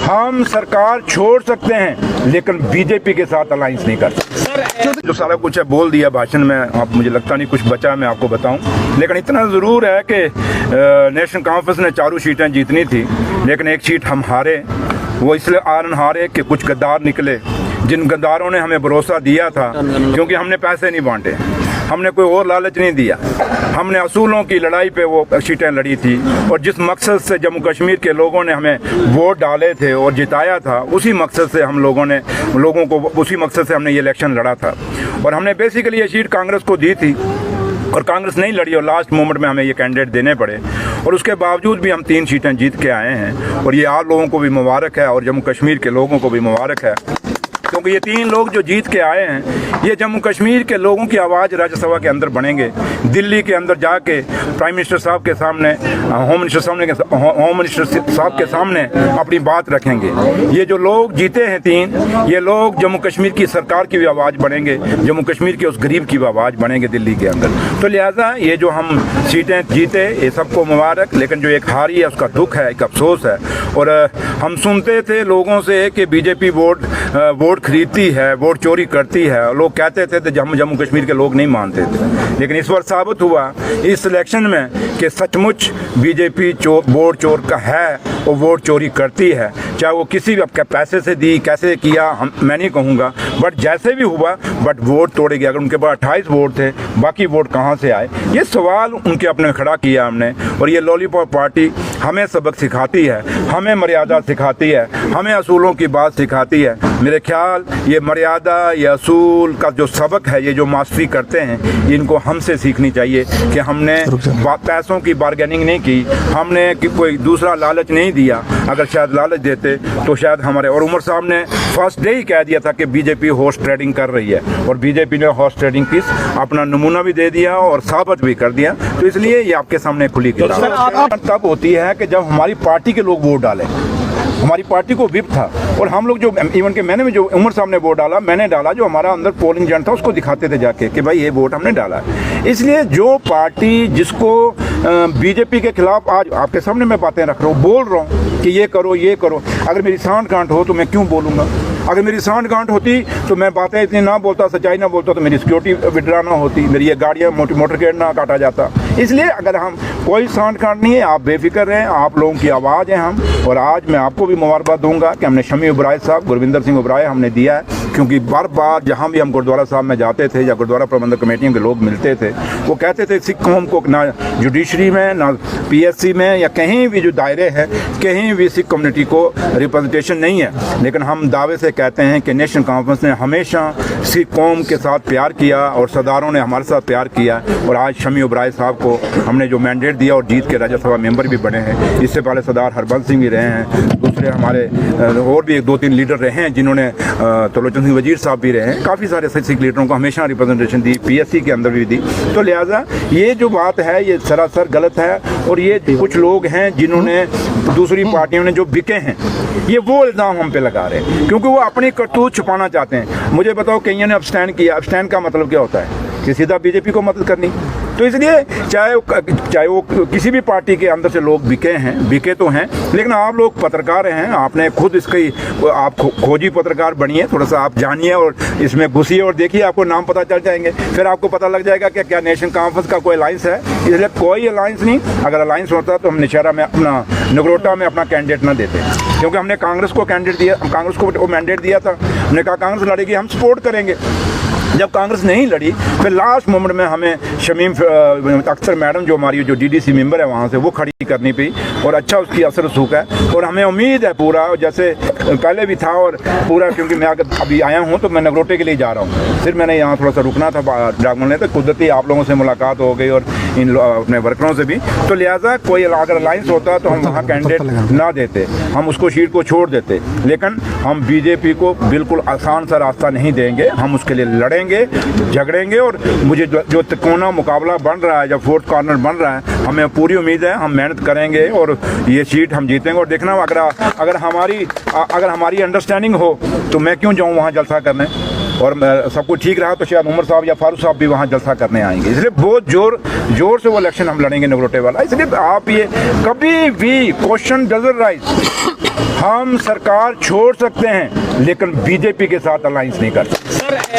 हम सरकार छोड़ सकते हैं लेकिन बीजेपी के साथ अलायंस नहीं कर सकते। जो सारा कुछ है बोल दिया भाषण में, आप मुझे लगता नहीं कुछ बचा मैं आपको बताऊं, लेकिन इतना ज़रूर है कि नेशनल कॉन्फ्रेंस ने 4 सीटें जीतनी थी लेकिन एक सीट हम हारे। वो इसलिए हारे कि कुछ गद्दार निकले, जिन गद्दारों ने हमें भरोसा दिया था, क्योंकि हमने पैसे नहीं बांटे, हमने कोई और लालच नहीं दिया, हमने असूलों की लड़ाई पे वो सीटें लड़ी थी और जिस मकसद से जम्मू कश्मीर के लोगों ने हमें वोट डाले थे और जिताया था, उसी मकसद से हम लोगों को उसी मकसद से हमने ये इलेक्शन लड़ा था। और हमने बेसिकली ये सीट कांग्रेस को दी थी और कांग्रेस नहीं लड़ी और लास्ट मोमेंट में हमें ये कैंडिडेट देने पड़े और उसके बावजूद भी हम 3 सीटें जीत के आए हैं। और ये आप लोगों को भी मुबारक है और जम्मू कश्मीर के लोगों को भी मुबारक है, क्योंकि ये 3 लोग जो जीत के आए हैं ये जम्मू कश्मीर के लोगों की आवाज़ राज्यसभा के अंदर बनेंगे, दिल्ली के अंदर जाके प्राइम मिनिस्टर साहब के सामने, होम मिनिस्टर साहब के सामने अपनी बात रखेंगे। ये जो लोग जीते हैं 3, ये लोग जम्मू कश्मीर की सरकार की भी आवाज़ बनेंगे, जम्मू कश्मीर के उस गरीब की भी आवाज़ बनेंगे दिल्ली के अंदर। तो लिहाजा ये जो हम सीटें जीते ये सबको मुबारक, लेकिन जो एक हारी है उसका दुख है, एक अफसोस है। और हम सुनते थे लोगों से कि बीजेपी वोट खरीदती है, वोट चोरी करती है, लोग कहते थे तो जम्मू कश्मीर के लोग नहीं मानते थे, लेकिन इस बार साबित हुआ इस इलेक्शन में कि सचमुच बीजेपी वोट चोर का है और वोट चोरी करती है, चाहे वो किसी भी पैसे से दी, कैसे किया मैं नहीं कहूँगा, बट जैसे भी हुआ बट वोट तोड़े गए। अगर उनके पास 28 वोट थे, बाकी वोट कहाँ से आए, ये सवाल उनके अपने खड़ा किया हमने। और ये लॉलीपॉप पार्टी हमें सबक सिखाती है, हमें मर्यादा सिखाती है, हमें असूलों की बात सिखाती है। मेरे ख्याल ये मर्यादा, ये असूल का जो सबक है, ये जो मास्टरी करते हैं, इनको हमसे सीखनी चाहिए कि हमने पैसों की बार्गेनिंग नहीं की, हमने कोई दूसरा लालच नहीं दिया। अगर शायद लालच देते तो शायद हमारे, और उमर साहब ने फर्स्ट डे ही कह दिया था कि बीजेपी हॉर्स ट्रेडिंग कर रही है, और बीजेपी ने हॉर्स ट्रेडिंग की अपना नमूना भी दे दिया और साबित भी कर दिया। तो इसलिए ये आपके सामने खुली किताब तब होती है कि जब हमारी पार्टी के लोग वोट डालें। हमारी पार्टी को विप था और हम लोग जो इवन के मैंने जो उमर साहब ने वोट डाला, मैंने डाला, जो हमारा अंदर पोलिंग एजेंट था उसको दिखाते थे जाके कि भाई ये वोट हमने डाला। इसलिए जो पार्टी जिसको बीजेपी के खिलाफ आज आपके सामने मैं बातें रख रहा हूँ, बोल रहा हूँ कि ये करो, अगर मेरी सांठ गांठ हो तो मैं क्यों बोलूँगा? अगर मेरी सांठ गांठ होती तो मैं बातें इतनी ना बोलता, सच्चाई ना बोलता, तो मेरी सिक्योरिटी विड्रा ना होती, मेरी ये गाड़ियाँ मोटरकेट ना काटा जाता। इसलिए अगर हम कोई सांठ गांठ नहीं है, आप बेफिक्र रहें, आप लोगों की आवाज़ है हम। और आज मैं आपको भी मुबारकबाद दूंगा कि हमने शमी उबराय साहब, गुरविंदर सिंह उबराय हमने दिया है, क्योंकि बार बार जहाँ भी हम गुरुद्वारा साहब में जाते थे या गुरुद्वारा प्रबंधक कमेटियों के लोग मिलते थे, वो कहते थे सिख कौम को ना जुडिशरी में, ना PSC में या कहीं भी जो दायरे हैं, कहीं भी सिख कम्युनिटी को रिप्रेजेंटेशन नहीं है। लेकिन हम दावे से कहते हैं कि नेशनल कॉन्फ्रेंस ने हमेशा सिख कौम के साथ प्यार किया और सरदारों ने हमारे साथ प्यार किया। और आज शमी उबराय साहब को हमने जो मैंडेट दिया और जीत के राज्यसभा मेंबर भी बने हैं। इससे पहले सरदार हरबंस सिंह भी रहे हैं, दूसरे हमारे और भी 1-2-3 लीडर रहे हैं जिन्होंने, त्रिलोचन सिंह वजीर साहब भी रहे हैं, काफ़ी सारे सिख लीडरों को हमेशा रिप्रेजेंटेशन दी, PSC के अंदर भी दी। तो लिहाजा ये जो बात है ये सरासर गलत है। और ये कुछ लोग हैं जिन्होंने दूसरी पार्टियों ने जो बिके हैं, ये वो इल्ज़ाम हम पे लगा रहे हैं क्योंकि वो अपनी करतूत छुपाना चाहते हैं। मुझे बताओ कईयों ने अब्सटैंड किया, अब्सटैंड का मतलब क्या होता है कि सीधा बीजेपी को मदद करनी। तो इसलिए चाहे वो किसी भी पार्टी के अंदर से लोग बिके तो हैं, लेकिन आप लोग पत्रकार हैं, आपने खुद इसकी आप खोजी पत्रकार बनिए, थोड़ा सा आप जानिए और इसमें घुसिए और देखिए, आपको नाम पता चल जाएंगे, फिर आपको पता लग जाएगा कि क्या नेशनल कॉन्फ्रेंस का कोई अलायंस है। इसलिए कोई अलायंस नहीं, अगर अलायंस होता तो हम नौशहरा में नगरोटा में अपना कैंडिडेट ना देते, क्योंकि हमने कांग्रेस को कैंडिडेट दिया, कांग्रेस को वो मैंडेट दिया था, हमने कहा कांग्रेस लड़ेगी, हम सपोर्ट करेंगे। जब कांग्रेस नहीं लड़ी, फिर लास्ट मोमेंट में हमें शमीम अख्तर मैडम जो हमारी जो DDC मेंबर है वहाँ से, वो खड़ी करनी पड़ी और अच्छा उसकी असर रसूख है। और हमें उम्मीद है पूरा, जैसे पहले भी था और पूरा, क्योंकि मैं अभी आया हूँ तो मैं नगरोटे के लिए जा रहा हूँ, फिर मैंने यहाँ थोड़ा सा रुकना था डाकमल ने, तो कुदरती आप लोगों से मुलाकात हो गई और इन अपने वर्करों से भी। तो लिहाजा कोई अगर अलायंस होता तो हम वहाँ कैंडिडेट ना देते, हम उसको सीट को छोड़ देते। लेकिन हम बीजेपी को बिल्कुल आसान सा रास्ता नहीं देंगे, हम उसके लिए लड़ेंगे, झगड़ेंगे। और मुझे जो तिकोना मुकाबला बन रहा है, जब 4th कॉर्नर बन रहा है, हमें पूरी उम्मीद है हम मेहनत करेंगे और ये सीट हम जीतेंगे। और देखना अगर हमारी अंडरस्टैंडिंग हो तो मैं क्यों जाऊँ वहाँ जलसा करने। और सब कुछ ठीक रहा तो शायद उमर साहब या फारूक साहब भी वहाँ जलसा करने आएंगे। इसलिए बहुत जोर से वो इलेक्शन हम लड़ेंगे नगरोटे वाला। इसलिए आप ये कभी भी क्वेश्चन डजंट राइज, हम सरकार छोड़ सकते हैं लेकिन बीजेपी के साथ अलायंस नहीं कर सकते।